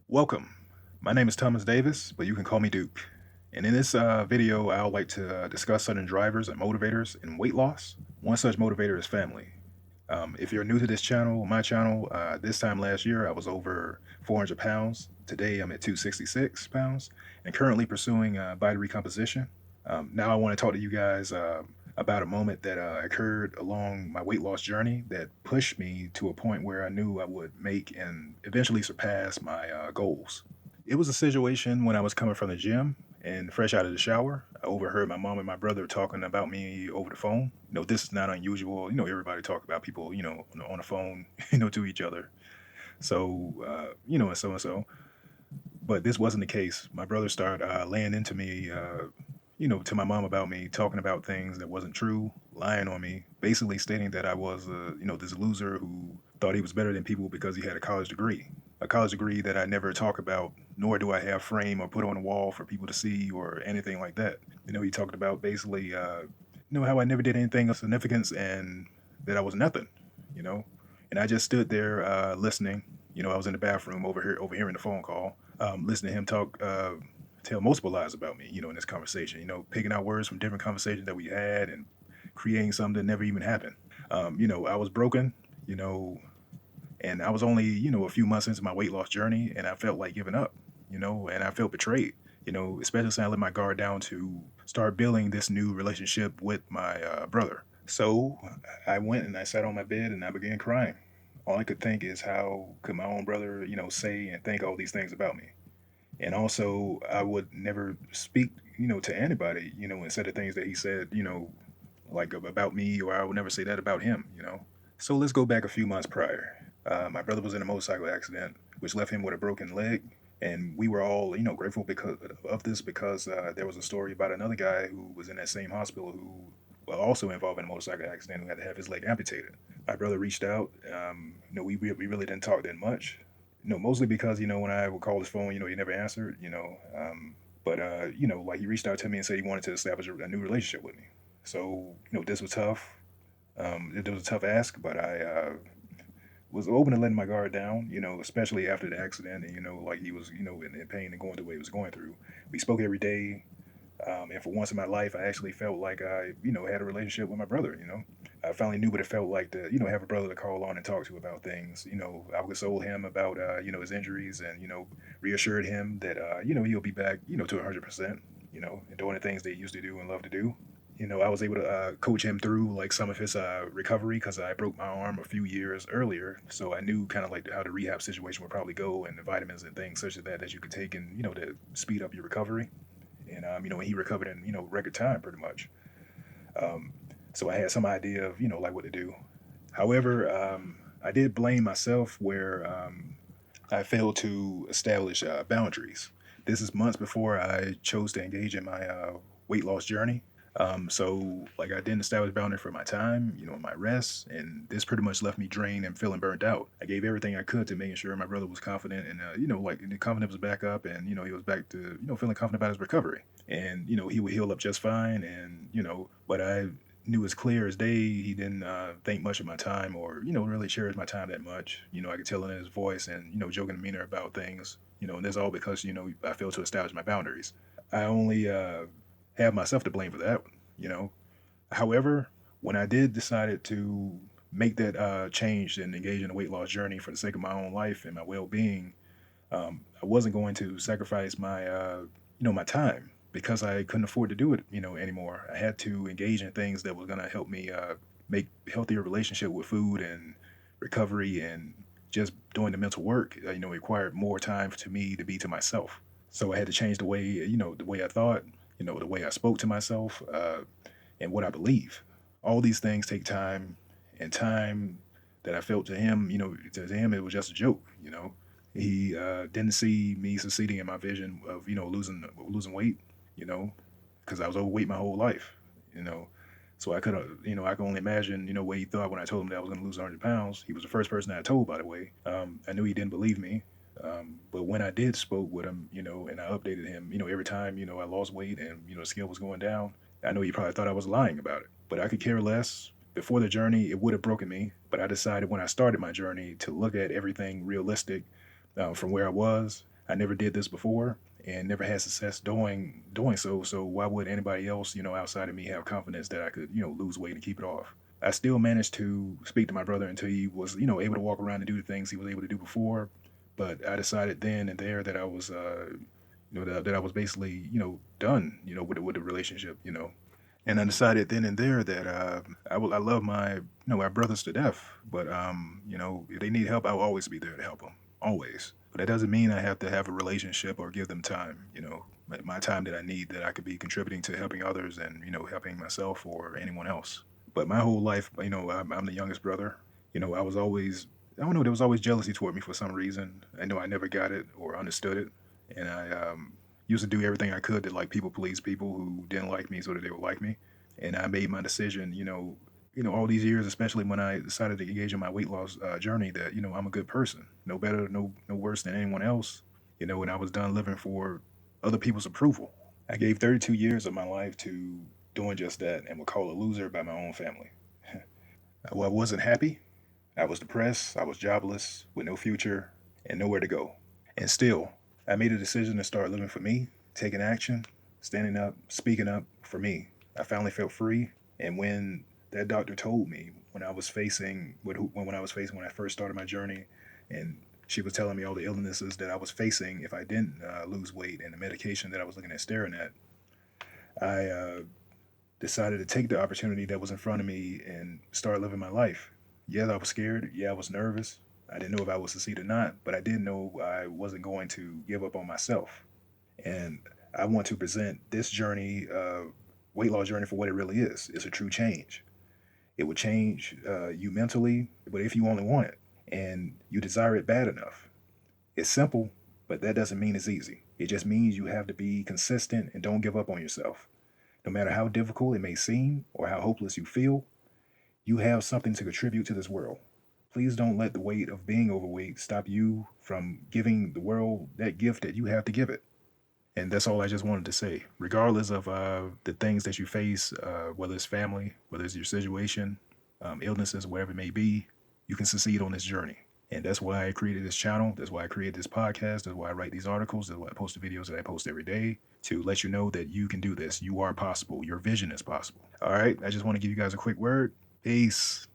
Welcome. My name is Thomas Davis, but you can call me Duke. And in this video, I would like to discuss certain drivers and motivators in weight loss. One such motivator is family. If you're new to this channel, my channel, this time last year, I was over 400 pounds. Today, I'm at 266 pounds and currently pursuing body recomposition. Now, I want to talk to you guys about a moment that occurred along my weight loss journey that pushed me to a point where I knew I would make and eventually surpass my goals. It was a situation when I was coming from the gym and fresh out of the shower. I overheard my mom and my brother talking about me over the phone. This is not unusual. Everybody talk about people, on the phone, to each other. So, and so and so. But this wasn't the case. My brother started laying into me, to my mom about me, talking about things that wasn't true, lying on me, basically stating that I was, this loser who thought he was better than people because he had a college degree that I never talk about, nor do I have frame or put on a wall for people to see or anything like that. He talked about basically, how I never did anything of significance and that I was nothing, you know. And I just stood there listening. I was in the bathroom overhearing the phone call, listening to him tell multiple lies about me, in this conversation, picking out words from different conversations that we had and creating something that never even happened. I was broken, you know, and I was only, a few months into my weight loss journey and I felt like giving up, and I felt betrayed, especially since I let my guard down to start building this new relationship with my brother. So I went and I sat on my bed and I began crying. All I could think is how could my own brother, say and think all these things about me? And also, I would never speak, to anybody, instead of things that he said, like about me, or I would never say that about him. So let's go back a few months prior. My brother was in a motorcycle accident, which left him with a broken leg. And we were all, grateful because of this because there was a story about another guy who was in that same hospital who was also involved in a motorcycle accident who had to have his leg amputated. My brother reached out. We really didn't talk that much. Mostly because when I would call his phone, he never answered. But like he reached out to me and said he wanted to establish a new relationship with me. So this was tough. It was a tough ask, but I was open to letting my guard down. Especially after the accident, and like he was, in pain and going through what he was going through. We spoke every day, and for once in my life, I actually felt like I, had a relationship with my brother. I finally knew what it felt like to, have a brother to call on and talk to about things. I consoled him about, his injuries and, reassured him that, he'll be back, to 100%, and doing the things they used to do and love to do. I was able to coach him through like some of his recovery because I broke my arm a few years earlier. So I knew kind of like how the rehab situation would probably go and the vitamins and things such as that you could take and, to speed up your recovery. And, he recovered in, record time pretty much. Um, so I had some idea of, like what to do. However, I did blame myself where I failed to establish boundaries. This is months before I chose to engage in my weight loss journey. So like I didn't establish boundary for my time, my rest, and this pretty much left me drained and feeling burnt out. I gave everything I could to making sure my brother was confident and, like the confidence was back up and, he was back to, feeling confident about his recovery and, he would heal up just fine. And, but I knew as clear as day, he didn't think much of my time or, really cherish my time that much. I could tell in his voice and, joking demeanor about things, and that's all because, I failed to establish my boundaries. I only, have myself to blame for that, you know. However, when I did decided to make that change and engage in a weight loss journey for the sake of my own life and my well-being, I wasn't going to sacrifice my, my time because I couldn't afford to do it, anymore. I had to engage in things that was going to help me make healthier relationship with food and recovery and just doing the mental work, required more time to me to be to myself. So I had to change the way, the way I thought, the way I spoke to myself, and what I believe. All these things take time, and time that I felt to him, to him it was just a joke. He didn't see me succeeding in my vision of losing weight, you know, because I was overweight my whole life, you know. So I could have, I can only imagine, what he thought when I told him that I was going to lose 100 pounds. He was the first person I told, by the way. I knew he didn't believe me. But when I did spoke with him, and I updated him, every time, I lost weight and, the scale was going down, I know he probably thought I was lying about it. But I could care less. Before the journey, it would have broken me. But I decided when I started my journey to look at everything realistic from where I was. I never did this before and never had success doing so. So why would anybody else, outside of me have confidence that I could, lose weight and keep it off? I still managed to speak to my brother until he was, able to walk around and do the things he was able to do before. But I decided then and there that I was, that I was basically, done, with the relationship, And I decided then and there that I love my brothers to death, but if they need help, I'll always be there to help them, always. But that doesn't mean I have to have a relationship or give them time, my time that I need that I could be contributing to helping others and helping myself or anyone else. But my whole life, I'm the youngest brother. I was always, I don't know, there was always jealousy toward me for some reason. I know I never got it or understood it, and I used to do everything I could to like people please people who didn't like me so that they would like me. And I made my decision, all these years, especially when I decided to engage in my weight loss journey, that I'm a good person, no better, no worse than anyone else, and I was done living for other people's approval. I gave 32 years of my life to doing just that and was called a loser by my own family. Well, I wasn't happy. I was depressed. I was jobless with no future and nowhere to go. And still, I made a decision to start living for me, taking action, standing up, speaking up for me. I finally felt free. And when that doctor told me when I was facing when I first started my journey, and she was telling me all the illnesses that I was facing if I didn't lose weight and the medication that I was looking at staring at, I decided to take the opportunity that was in front of me and start living my life. Yeah, I was scared. Yeah, I was nervous. I didn't know if I would succeed or not, but I did know I wasn't going to give up on myself. And I want to present this journey, weight loss journey, for what it really is. It's a true change. It will change you mentally, but if you only want it and you desire it bad enough, it's simple, but that doesn't mean it's easy. It just means you have to be consistent and don't give up on yourself. No matter how difficult it may seem or how hopeless you feel, you have something to contribute to this world. Please don't let the weight of being overweight stop you from giving the world that gift that you have to give it. And that's all I just wanted to say. Regardless of the things that you face, whether it's family, whether it's your situation, illnesses, whatever it may be, you can succeed on this journey. And that's why I created this channel. That's why I created this podcast. That's why I write these articles. That's why I post the videos that I post every day to let you know that you can do this. You are possible. Your vision is possible. All right. I just want to give you guys a quick word. Peace.